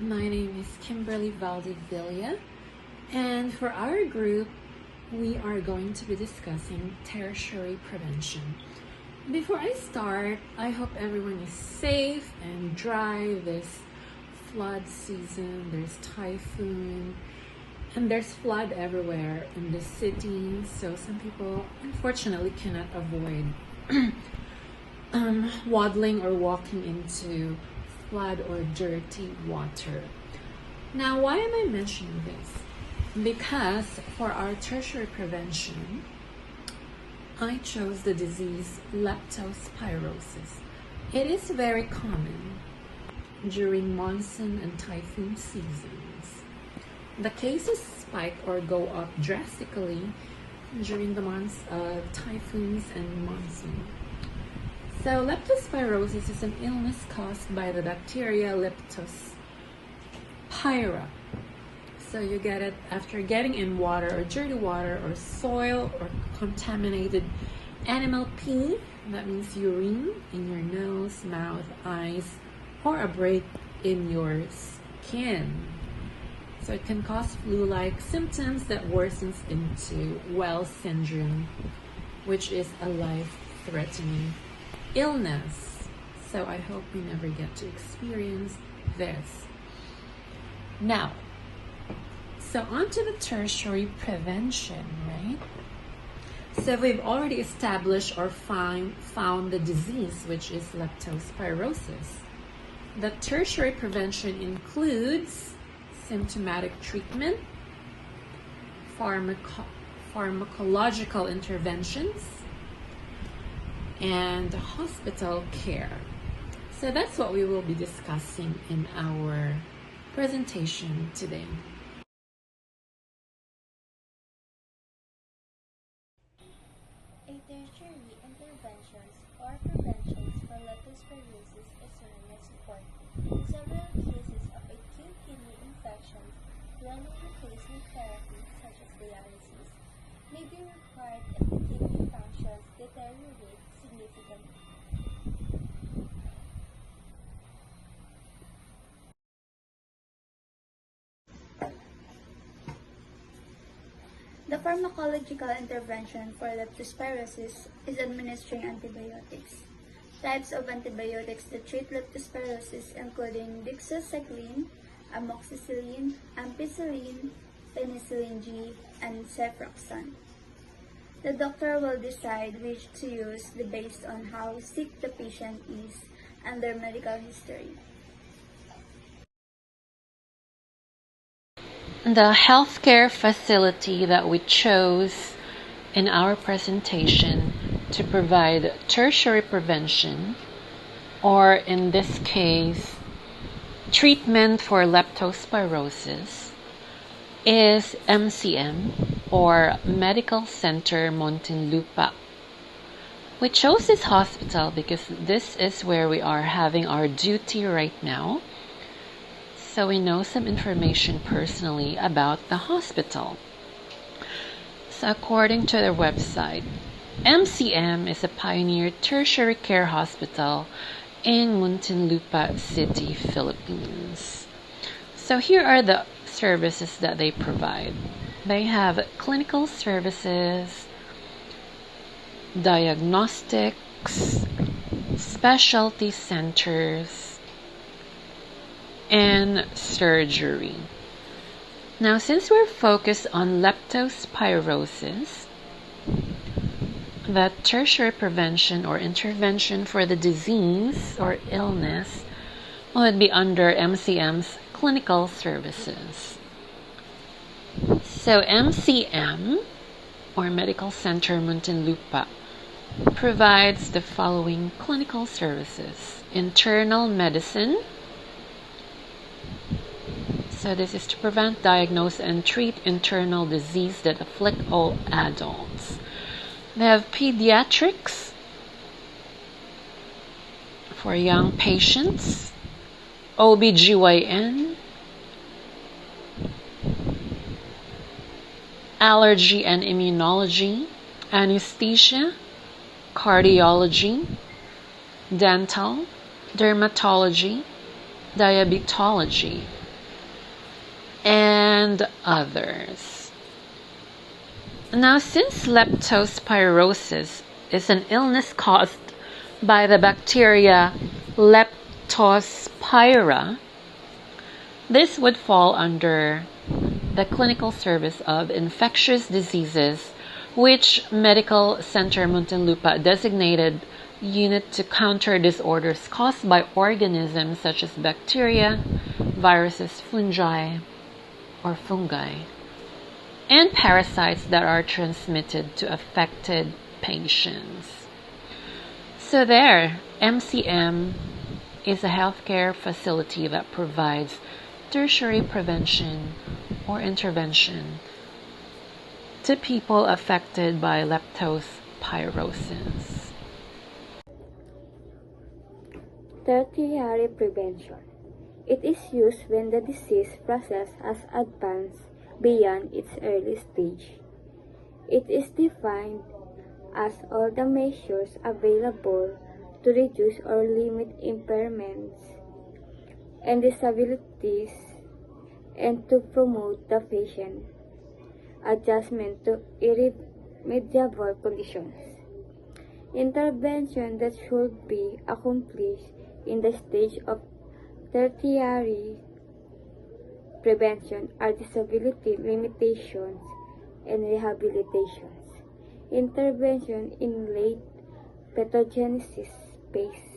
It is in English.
My name is Kimberly Valdivilla, and for our group, we are going to be discussing tertiary prevention. Before I start, I hope everyone is safe and dry this flood season. There's typhoon and there's flood everywhere in the city, so some people unfortunately cannot avoid waddling or walking into flood or dirty water. Now, why am I mentioning this? Because for our tertiary prevention, I chose the disease leptospirosis. It is very common during monsoon and typhoon seasons. The cases spike or go up drastically during the months of typhoons and monsoon. So leptospirosis is an illness caused by the bacteria Leptospira. So you get it after getting in water or dirty water or soil or contaminated animal pee, that means urine, in your nose, mouth, eyes, or a break in your skin. So it can cause flu-like symptoms that worsens into Wells syndrome, which is a life-threatening illness. So I hope we never get to experience this. Now, so on to the tertiary prevention, right? So we've already established or found the disease, which is leptospirosis. The tertiary prevention includes symptomatic treatment, pharmacological interventions, and hospital care. So that's what we will be discussing in our presentation today. A tertiary interventions or preventions for leptospirosis is known as support. Several cases of acute kidney infection, renal replacement therapy such as dialysis, may be required if the kidney functions deteriorate significantly. The pharmacological intervention for leptospirosis is administering antibiotics. Types of antibiotics that treat leptospirosis including doxycycline, amoxicillin, ampicillin, penicillin G, and cefuroxime. The doctor will decide which to use based on how sick the patient is and their medical history. The healthcare facility that we chose in our presentation to provide tertiary prevention, or in this case, treatment for leptospirosis, is MCM, or Medical Center Muntinlupa. We chose this hospital because this is where we are having our duty right now. So we know some information personally about the hospital. So according to their website, MCM is a pioneer tertiary care hospital in Muntinlupa City, Philippines. So here are the services that they provide. They have clinical services, diagnostics, specialty centers, and surgery. Now, since we're focused on leptospirosis, the tertiary prevention or intervention for the disease or illness would be under MCM's clinical services. So MCM, or Medical Center Muntinlupa, provides the following clinical services: internal medicine. So this is to prevent, diagnose, and treat internal disease that afflict all adults. They have pediatrics for young patients, OBGYN, allergy and immunology, anesthesia, cardiology, dental, dermatology, diabetology, and others. Now, since leptospirosis is an illness caused by the bacteria Leptospira, this would fall under the Clinical Service of Infectious Diseases, which Medical Center Muntinlupa designated unit to counter disorders caused by organisms such as bacteria, viruses, fungi, and parasites that are transmitted to affected patients. So there, MCM is a healthcare facility that provides tertiary prevention or intervention to people affected by leptospirosis. Tertiary prevention. It is used when the disease process has advanced beyond its early stage. It is defined as all the measures available to reduce or limit impairments and disabilities and to promote the patient adjustment to irremediable conditions. Intervention that should be accomplished in the stage of tertiary prevention are disability limitations and rehabilitations. Intervention in late pathogenesis phase